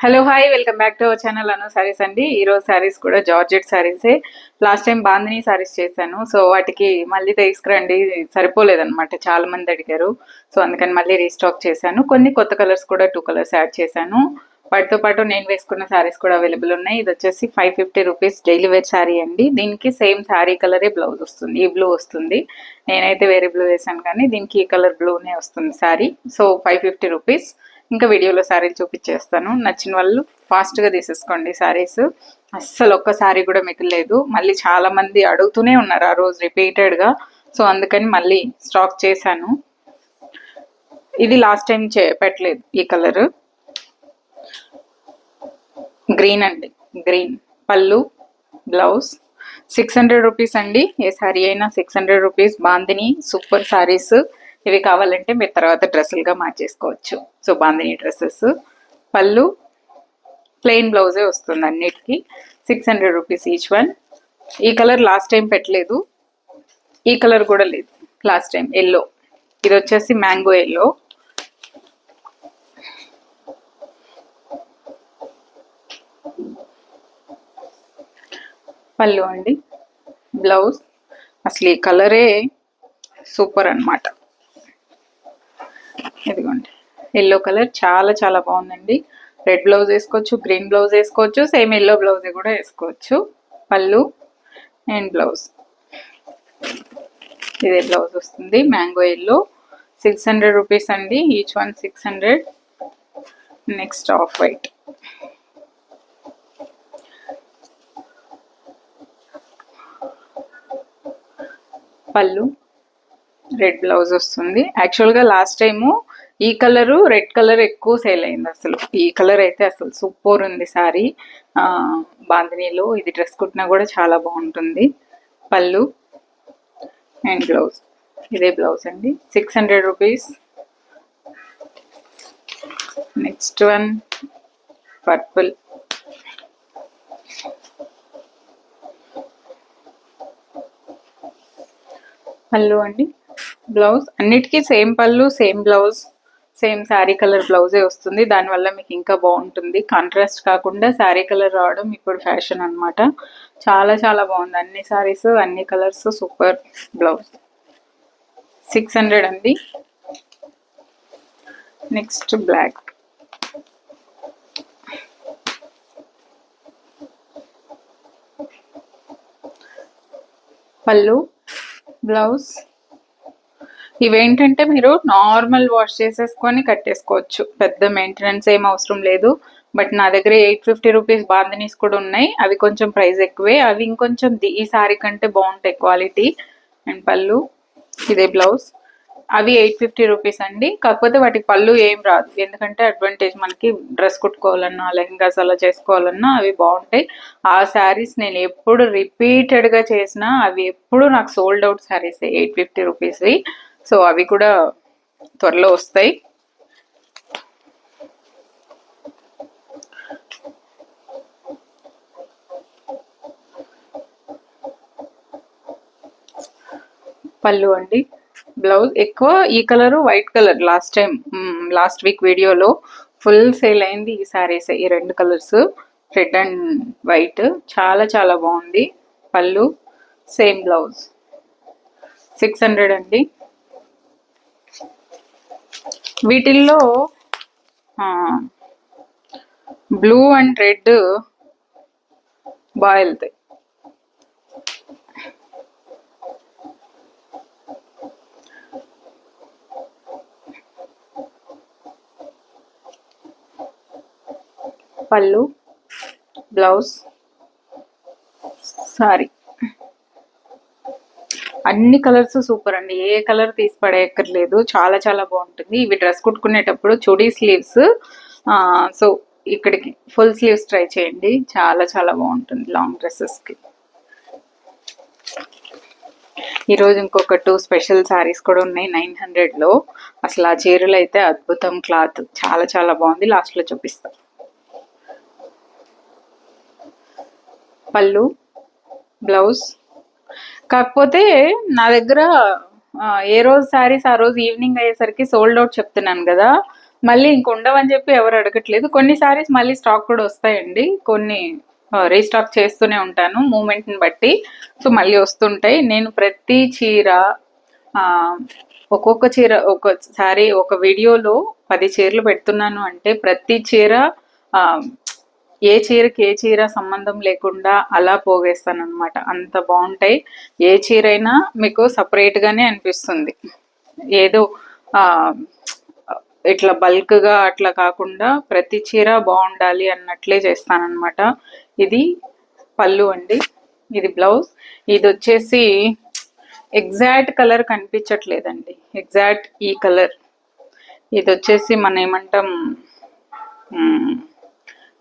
Hello hi welcome back to our channel Anu Sarees అండి. ఈరోజు సారీస్ కూడా జార్జెట్ సారీసే. లాస్ట్ టైం బాందిని సారీస్ చేశాను, సో వాటికి మళ్ళీ తీసుకురండి సరిపోలేదన్నమాట, చాలా మంది అడిగారు. సో అందుకని మళ్ళీ రీస్టాక్ చేశాను. కొన్ని కొత్త కలర్స్ కూడా 2 కలర్స్ యాడ్ చేశాను. వాటితో పాటు నేను వేసుకున్న సారీస్ కూడా అవైలబుల్ ఉన్నాయి. ఇది వచ్చేసి 550 రూపీస్ డైలీ వేర్ శారీ అండి. దీనికి సేమ్ శారీ కలరే బ్లౌజ్ వస్తుంది, ఈ బ్లూ వస్తుంది. నేనైతే వేరే బ్లూ వేసాను కానీ దీనికి ఈ కలర్ బ్లూనే వస్తుంది శారీ. So 550 rupees. ఇంకా వీడియోలో శారీలు చూపించేస్తాను. నచ్చిన వాళ్ళు ఫాస్ట్గా తీసేసుకోండి శారీస్. అస్సలు ఒక్క శారీ కూడా మిగిలేదు. మళ్ళీ చాలా మంది అడుగుతూనే ఉన్నారు ఆ రోజు రిపీటెడ్గా, సో అందుకని మళ్ళీ స్టాక్ చేశాను. ఇది లాస్ట్ టైం పెట్టలేదు. ఈ కలర్ గ్రీన్ అండి, గ్రీన్. పళ్ళు, బ్లౌజ్ 600 రూపీస్ అండి. ఏ శారీ అయినా 600 రూపీస్. బాందిని సూపర్ శారీస్. ఇవి కావాలంటే మీరు తర్వాత డ్రెస్సులుగా మార్చేసుకోవచ్చు. So bandhani dresses. పళ్ళు, ప్లెయిన్ బ్లౌజే వస్తుంది అన్నిటికీ. 600 రూపీస్ ఈచ్ వన్. ఈ కలర్ లాస్ట్ టైం పెట్టలేదు, ఈ కలర్ కూడా లేదు లాస్ట్ టైం. ఎల్లో, ఇది వచ్చేసి మ్యాంగో ఎల్లో. పళ్ళు అండి, బ్లౌజ్. అసలు ఈ కలరే సూపర్ అన్నమాట. ఇదిగోండి ఎల్లో కలర్, చాలా చాలా బాగుందండి. రెడ్ బ్లౌజ్ వేసుకోవచ్చు, గ్రీన్ బ్లౌజ్ వేసుకోవచ్చు, సేమ్ ఎల్లో బ్లౌజ్ కూడా వేసుకోవచ్చు. పళ్ళు అండ్ బ్లౌజ్, ఇదే బ్లౌజ్ వస్తుంది. Mango yellow. 600 రూపీస్ అండి, each one 600. Next off white. పళ్ళు, రెడ్ బ్లౌజ్ వస్తుంది. యాక్చువల్గా లాస్ట్ టైము ఈ కలరు రెడ్ కలర్ ఎక్కువ సేల్ అయింది. అసలు ఈ కలర్ అయితే అసలు సూపర్ ఉంది శారీ. బాందినీలో ఇది డ్రెస్ కుట్టినా కూడా చాలా బాగుంటుంది. పళ్ళు అండ్ బ్లౌజ్, ఇదే బ్లౌజ్ అండి. 600 రూపీస్. Next one purple. పళ్ళు అండి, బ్లౌజ్. అన్నిటికీ సేమ్ పళ్ళు, same blouse, same sari colour బ్లౌజే వస్తుంది. దానివల్ల మీకు ఇంకా బాగుంటుంది. కాంట్రాస్ట్ కాకుండా శారీ కలర్ రావడం ఇప్పుడు ఫ్యాషన్ అనమాట. చాలా చాలా బాగుంది. అన్ని శారీస్, అన్ని కలర్స్ సూపర్. బ్లౌజ్ 600 అండి. Next block. పళ్ళు, బ్లౌజ్. ఇవేంటంటే మీరు నార్మల్ వాష్ చేసేసుకొని కట్టేసుకోవచ్చు, పెద్ద మెయింటెనెన్స్ ఏం అవసరం లేదు. బట్ నా దగ్గర 850 రూపీస్ బాందినీస్ కూడా ఉన్నాయి. అవి కొంచెం ప్రైస్ ఎక్కువే, అవి ఇంకొంచెం ఈ సారీ కంటే బాగుంటాయి క్వాలిటీ. అండ్ పళ్ళు, ఇదే బ్లౌజ్. అవి 850 రూపీస్ అండి. కాకపోతే వాటికి పళ్ళు ఏం రాదు, ఎందుకంటే అడ్వాంటేజ్ మనకి డ్రెస్ కుట్టుకోవాలన్నా లెహంగాస్ అలా చేసుకోవాలన్నా అవి బాగుంటాయి. ఆ శారీస్ నేను ఎప్పుడు రిపీటెడ్గా చేసినా అవి ఎప్పుడు నాకు సోల్డ్ అవుట్ శారీస్ 850 రూపీస్వి. సో అవి కూడా త్వరలో వస్తాయి. పళ్ళు అండి, బ్లౌజ్. ఎక్కువ ఈ colour white colour last time, last week వీడియోలో ఫుల్ సేల్ అయింది ఈ శారీస్. ఈ రెండు కలర్స్, రెడ్ అండ్ వైట్, చాలా చాలా బాగుంది. పళ్ళు, సేమ్ బ్లౌజ్. 600 అండి. వీటిల్లో బ్లూ అండ్ రెడ్ బాగా వెళ్తాయి. పళ్ళు, బ్లౌజ్, సారీ. అన్ని కలర్స్ సూపర్ అండి, ఏ కలర్ తీసి పడేయక్కర్లేదు, చాలా చాలా బాగుంటుంది. ఇవి డ్రెస్ కుట్టుకునేటప్పుడు చుడీ స్లీవ్స్, సో ఇక్కడికి ఫుల్ స్లీవ్స్ ట్రై చేయండి, చాలా చాలా బాగుంటుంది లాంగ్ డ్రెస్సెస్కి. ఈరోజు ఇంకొక 2 స్పెషల్ శారీస్ కూడా ఉన్నాయి 900లో. అసలు ఆ చీరలు అయితే అద్భుతం, క్లాత్ చాలా చాలా బాగుంది. లాస్ట్లో చూపిస్తా. పళ్ళు, బ్లౌజ్. కాకపోతే నా దగ్గర ఏ రోజు శారీస్ ఆ రోజు ఈవినింగ్ అయ్యేసరికి సోల్డ్ అవుట్ చెప్తున్నాను కదా, మళ్ళీ ఇంక ఉండవని చెప్పి ఎవరు అడగట్లేదు. కొన్ని సారీస్ మళ్ళీ స్టాక్ కూడా వస్తాయండి, కొన్ని రీస్టాక్ చేస్తూనే ఉంటాను మూమెంట్ని బట్టి. సో మళ్ళీ వస్తుంటాయి. నేను ప్రతి చీర ఒక్కొక్క చీర ఒకసారి ఒక వీడియోలో 10 చీరలు పెడుతున్నాను అంటే ప్రతి చీర ఏ చీరకి ఏ చీర సంబంధం లేకుండా అలా పోగేస్తాను అనమాట. అంత బాగుంటాయి. ఏ చీర అయినా మీకు సపరేట్గానే అనిపిస్తుంది. ఏదో ఇట్లా బల్క్గా అట్లా కాకుండా ప్రతి చీర బాగుండాలి అన్నట్లే చేస్తానన్నమాట. ఇది పళ్ళు అండి, ఇది బ్లౌజ్. ఇది వచ్చేసి ఎగ్జాక్ట్ కలర్ కనిపించట్లేదండి, ఎగ్జాక్ట్ ఈ కలర్. ఇది వచ్చేసి మనం ఏమంటాం,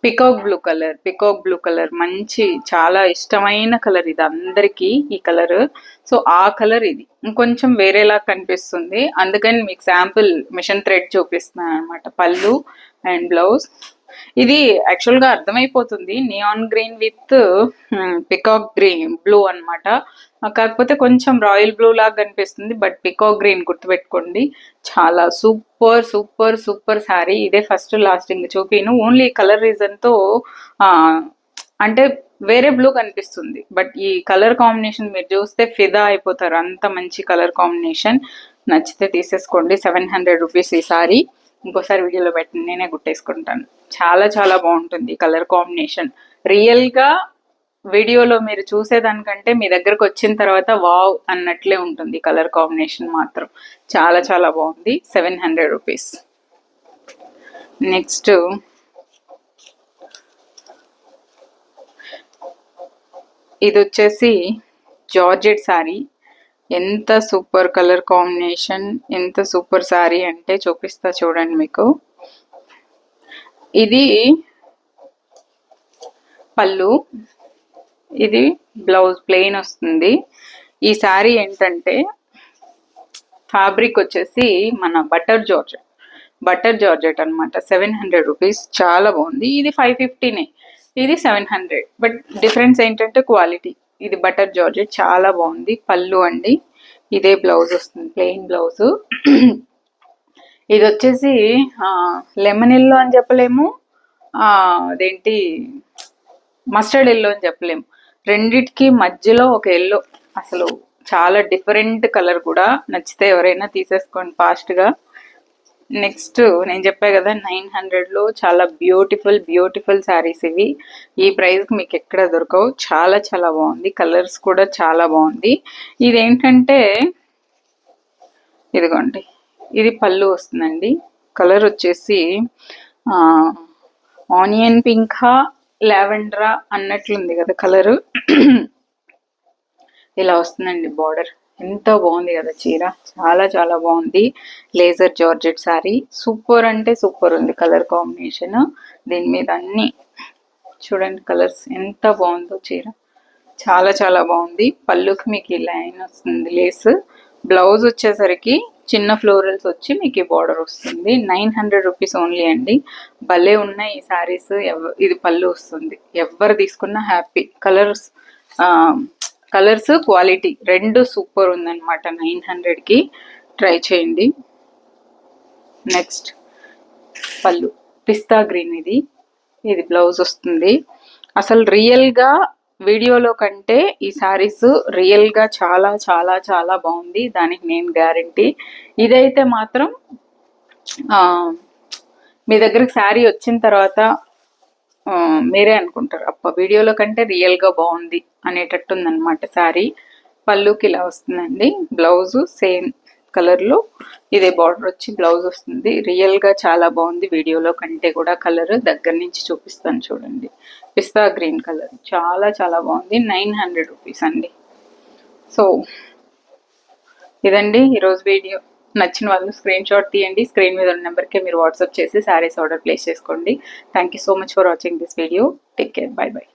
పికాక్ బ్లూ కలర్ మంచి చాలా ఇష్టమైన కలర్ ఇది అందరికీ, ఈ కలర్. సో ఆ కలర్ ఇది ఇంకొంచెం వేరేలా కనిపిస్తుంది, అందుకని మీకు శాంపుల్ మిషన్ థ్రెడ్ చూపిస్తున్నాను అనమాట. పళ్ళు అండ్ బ్లౌజ్. ఇది యాక్చువల్గా అర్థమైపోతుంది, neon green with peacock green blue అనమాట. కాకపోతే కొంచెం రాయల్ బ్లూ లాగా కనిపిస్తుంది, బట్ పికాక్ గ్రీన్ గుర్తుపెట్టుకోండి. చాలా సూపర్ సూపర్ సూపర్ శారీ. ఇదే ఫస్ట్ లాస్టింగ్ చూపిను, ఓన్లీ కలర్ రీజన్తో అంటే వేరే బ్లూ కనిపిస్తుంది, బట్ ఈ కలర్ కాంబినేషన్ మీరు చూస్తే ఫిదా అయిపోతారు, అంత మంచి కలర్ కాంబినేషన్. నచ్చితే తీసేసుకోండి. 700 రూపీస్ ఈ సారీ. ఇంకోసారి వీడియోలో పెట్టి నేనే గుట్టేసుకుంటాను. చాలా చాలా బాగుంటుంది కలర్ కాంబినేషన్. రియల్గా వీడియోలో మీరు చూసేదానికంటే మీ దగ్గరకు వచ్చిన తర్వాత వావ్ అన్నట్లే ఉంటుంది కలర్ కాంబినేషన్ మాత్రం. చాలా చాలా బాగుంది. 700 రూపీస్. నెక్స్ట్ ఇది వచ్చేసి జార్జెట్ శారీ. ఎంత సూపర్ కలర్ కాంబినేషన్, ఎంత సూపర్ శారీ అంటే చూపిస్తా చూడండి మీకు. ఇది పళ్ళు, ఇది బ్లౌజ్ ప్లెయిన్ వస్తుంది. ఈ శారీ ఏంటంటే ఫ్యాబ్రిక్ వచ్చేసి మన బటర్ జార్జెట్ అనమాట. 700 రూపీస్. చాలా బాగుంది. ఇది 550నే, ఇది 700. బట్ డిఫరెన్స్ ఏంటంటే క్వాలిటీ. ఇది బటర్ జార్జెట్ చాలా బాగుంది. పళ్ళు అండి, ఇదే బ్లౌజ్ వస్తుంది, ప్లెయిన్ బ్లౌజ్. ఇది వచ్చేసి లెమన్ ఎల్లో అని చెప్పలేము, అదేంటి మస్టర్డ్ ఎల్లో అని చెప్పలేము, రెండిటికి మధ్యలో ఒక ఎల్లో. అసలు చాలా డిఫరెంట్ కలర్ కూడా. నచ్చితే ఎవరైనా తీసేసుకోండి ఫాస్ట్గా. నెక్స్ట్ నేను చెప్పా కదా 900లో చాలా బ్యూటిఫుల్ శారీస్ ఇవి. ఈ ప్రైస్కి మీకు ఎక్కడ దొరకవు. చాలా చాలా బాగుంది. కలర్స్ కూడా చాలా బాగుంది. ఇదేంటంటే ఇదిగోండి, ఇది పళ్ళు వస్తుందండి. కలర్ వచ్చేసి ఆనియన్ పింకా లావెండరా అన్నట్లుంది కదా కలరు. ఇలా వస్తుందండి బార్డర్. ఎంత బాగుంది కదా చీర, చాలా చాలా బాగుంది. Laser georgette sari. సూపర్ అంటే సూపర్ ఉంది కలర్ కాంబినేషన్. దీని మీద అన్ని చూడండి కలర్స్, ఎంత బాగుందో చీర. చాలా చాలా బాగుంది. పళ్ళుకి మీకు ఈ లైన్ వస్తుంది లేస్. బ్లౌజ్ వచ్చేసరికి చిన్న ఫ్లోరల్స్ వచ్చి మీకు ఈ బార్డర్ వస్తుంది. 900 రూపీస్ ఓన్లీ అండి. భలే ఉన్నాయి ఈ శారీస్. ఇది పళ్ళు వస్తుంది. ఎవరు తీసుకున్నా హ్యాపీ. కలర్స్ క్వాలిటీ రెండు సూపర్ ఉందన్నమాట. 900కి ట్రై చేయండి. నెక్స్ట్ పళ్ళు పిస్తా గ్రీన్. ఇది బ్లౌజ్ వస్తుంది. అసలు రియల్గా వీడియోలో కంటే ఈ శారీస్ రియల్గా చాలా చాలా చాలా బాగుంది, దానికి నేను గ్యారంటీ. ఇదైతే మాత్రం మీ దగ్గరకు శారీ వచ్చిన తర్వాత మీరే అనుకుంటారు, అప్ప వీడియోలో కంటే రియల్గా బాగుంది అనేటట్టు ఉందన్నమాట శారీ. పళ్ళుకి ఇలా వస్తుందండి. బ్లౌజు సేమ్ కలర్లో ఇదే బార్డర్ వచ్చి బ్లౌజ్ వస్తుంది. రియల్గా చాలా బాగుంది వీడియోలో కంటే కూడా. కలర్ దగ్గర నుంచి చూపిస్తాను చూడండి. పిస్తా గ్రీన్ కలర్ చాలా చాలా బాగుంది. 900 రూపీస్ అండి. సో ఇదండి ఈరోజు వీడియో. నచ్చిన వాళ్ళు స్క్రీన్ షాట్ తీయండి. స్క్రీన్ మీద ఉన్న నెంబర్కే మీరు వాట్సాప్ చేసి శారీస్ ఆర్డర్ ప్లేస్ చేసుకోండి. Thank you so much for watching this video. Take care. By by.